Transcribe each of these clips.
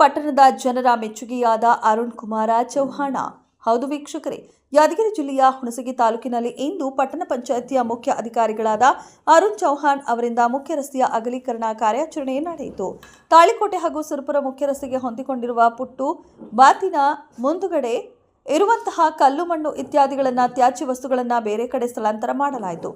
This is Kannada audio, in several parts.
ಪಟ್ಟಣದ ಜನರ ಮೆಚ್ಚುಗೆಯಾದ ಅರುಣ್ ಕುಮಾರ ಚೌಹಾಣ. ಹೌದು ವೀಕ್ಷಕರೇ, ಯಾದಗಿರಿ ಜಿಲ್ಲೆಯ ಹುಣಸಗಿ ತಾಲೂಕಿನಲ್ಲಿ ಇಂದು ಪಟ್ಟಣ ಪಂಚಾಯಿತಿಯ ಮುಖ್ಯ ಅಧಿಕಾರಿಗಳಾದ ಅರುಣ್ ಚೌಹಾಣ್ ಅವರಿಂದ ಮುಖ್ಯ ರಸ್ತೆಯ ಅಗಲೀಕರಣ ಕಾರ್ಯಾಚರಣೆ ನಡೆಯಿತು. ತಾಳಿಕೋಟೆ ಹಾಗೂ ಸುರಪುರ ಮುಖ್ಯ ರಸ್ತೆಗೆ ಹೊಂದಿಕೊಂಡಿರುವ ಪುಟ್ಟು ಬಾತಿನ ಮುಂದುಗಡೆ ಇರುವಂತಹ ಕಲ್ಲು ಮಣ್ಣು ಇತ್ಯಾದಿಗಳನ್ನು ತ್ಯಾಜ್ಯ ವಸ್ತುಗಳನ್ನು ಬೇರೆ ಕಡೆ ಸ್ಥಳಾಂತರ ಮಾಡಲಾಯಿತು.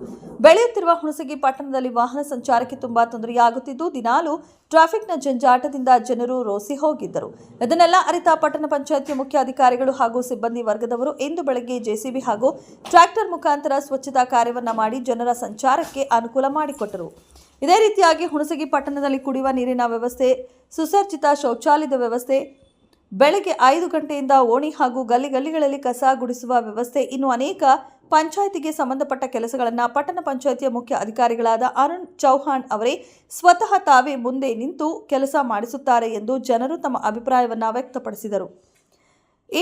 ಬೆಳೆಯುತ್ತಿರುವ ಹುಣಸಗಿ ಪಟ್ಟಣದಲ್ಲಿ ವಾಹನ ಸಂಚಾರಕ್ಕೆ ತುಂಬಾ ತೊಂದರೆಯಾಗುತ್ತಿದ್ದು, ದಿನಾಲೂ ಟ್ರಾಫಿಕ್ನ ಜಂಜಾಟದಿಂದ ಜನರು ರೋಸಿ ಹೋಗಿದ್ದರು. ಇದನ್ನೆಲ್ಲ ಅರಿತ ಪಟ್ಟಣ ಪಂಚಾಯಿತಿಯ ಮುಖ್ಯ ಅಧಿಕಾರಿಗಳು ಹಾಗೂ ಸಿಬ್ಬಂದಿ ವರ್ಗದವರು ಇಂದು ಬೆಳಗ್ಗೆ ಜೆಸಿಬಿ ಹಾಗೂ ಟ್ರ್ಯಾಕ್ಟರ್ ಮುಖಾಂತರ ಸ್ವಚ್ಛತಾ ಕಾರ್ಯವನ್ನು ಮಾಡಿ ಜನರ ಸಂಚಾರಕ್ಕೆ ಅನುಕೂಲ ಮಾಡಿಕೊಟ್ಟರು. ಇದೇ ರೀತಿಯಾಗಿ ಹುಣಸಗಿ ಪಟ್ಟಣದಲ್ಲಿ ಕುಡಿಯುವ ನೀರಿನ ವ್ಯವಸ್ಥೆ, ಸುಸಜ್ಜಿತ ಶೌಚಾಲಯದ ವ್ಯವಸ್ಥೆ, ಬೆಳಗ್ಗೆ 5 ಗಂಟೆಯಿಂದ ಓಣಿ ಹಾಗೂ ಗಲ್ಲಿಗಳಲ್ಲಿ ಕಸ ಗುಡಿಸುವ ವ್ಯವಸ್ಥೆ, ಇನ್ನು ಅನೇಕ ಪಂಚಾಯಿತಿಗೆ ಸಂಬಂಧಪಟ್ಟ ಕೆಲಸಗಳನ್ನು ಪಟ್ಟಣ ಪಂಚಾಯಿತಿಯ ಮುಖ್ಯ ಅಧಿಕಾರಿಗಳಾದ ಅರುಣ್ ಚೌಹಾಣ್ ಅವರೇ ಸ್ವತಃ ತಾವೇ ಮುಂದೆ ನಿಂತು ಕೆಲಸ ಮಾಡಿಸುತ್ತಾರೆ ಎಂದು ಜನರು ತಮ್ಮ ಅಭಿಪ್ರಾಯವನ್ನು ವ್ಯಕ್ತಪಡಿಸಿದರು.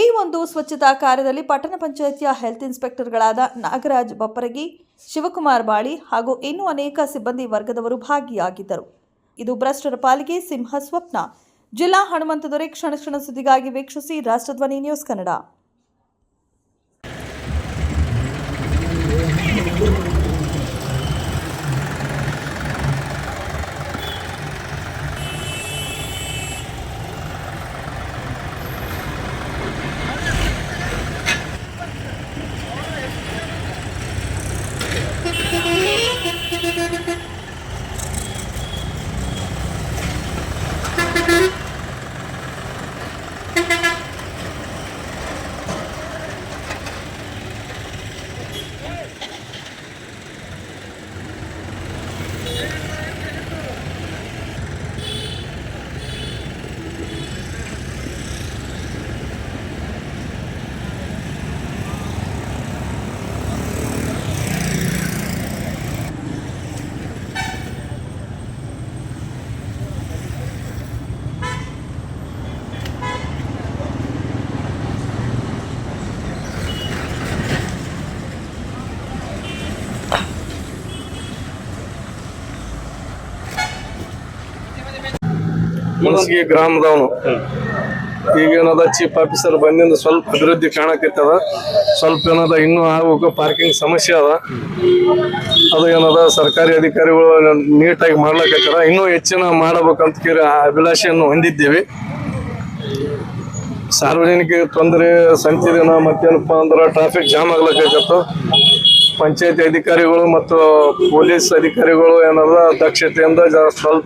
ಈ ಒಂದು ಸ್ವಚ್ಛತಾ ಕಾರ್ಯದಲ್ಲಿ ಪಟ್ಟಣ ಪಂಚಾಯಿತಿಯ ಹೆಲ್ತ್ ಇನ್ಸ್ಪೆಕ್ಟರ್ಗಳಾದ ನಾಗರಾಜ್ ಬಪ್ಪರಗಿ, ಶಿವಕುಮಾರ್ ಬಾಳಿ ಹಾಗೂ ಇನ್ನೂ ಅನೇಕ ಸಿಬ್ಬಂದಿ ವರ್ಗದವರು ಭಾಗಿಯಾಗಿದ್ದರು. ಇದು ಭ್ರಷ್ಟರ ಪಾಲಿಗೆ ಸಿಂಹ ಸ್ವಪ್ನ. ಜಿಲ್ಲಾ ಹನುಮಂತದೊರೆ. ಕ್ಷಣ ಕ್ಷಣ ಸುದ್ದಿಗಾಗಿ ವೀಕ್ಷಿಸಿ ರಾಷ್ಟ್ರಧ್ವನಿ ನ್ಯೂಸ್ ಕನ್ನಡ. ಹುಣಸಗಿ ಗ್ರಾಮದವನು ಈಗೇನದ ಚೀಫ್ ಆಫೀಸರ್ ಬಂದಿಂದ ಸ್ವಲ್ಪ ಅಭಿವೃದ್ಧಿ ಕಾಣಕತ್ತದ. ಸ್ವಲ್ಪ ಏನದ ಇನ್ನೂ ಆಗ್ಬೇಕು, ಪಾರ್ಕಿಂಗ್ ಸಮಸ್ಯೆ ಅದ. ಅದು ಏನದ ಸರ್ಕಾರಿ ಅಧಿಕಾರಿಗಳು ನೀಟಾಗಿ ಮಾಡ್ಲಕತ್ತಾರ. ಇನ್ನೂ ಹೆಚ್ಚಿನ ಮಾಡಬೇಕಂತ ಕೇಳಿ ಅಭಿಲಾಷೆಯನ್ನು ಹೊಂದಿದ್ದೀವಿ. ಸಾರ್ವಜನಿಕ ತೊಂದರೆ ಸಂತೆ ದಿನ ಮತ್ತೇನಪ್ಪ ಅಂದ್ರೆ ಟ್ರಾಫಿಕ್ ಜಾಮ್ ಆಗ್ಲಕತ್ತು. ಪಂಚಾಯತಿ ಅಧಿಕಾರಿಗಳು ಮತ್ತು ಪೊಲೀಸ್ ಅಧಿಕಾರಿಗಳು ಏನದ ದಕ್ಷತೆಯಿಂದ ಸ್ವಲ್ಪ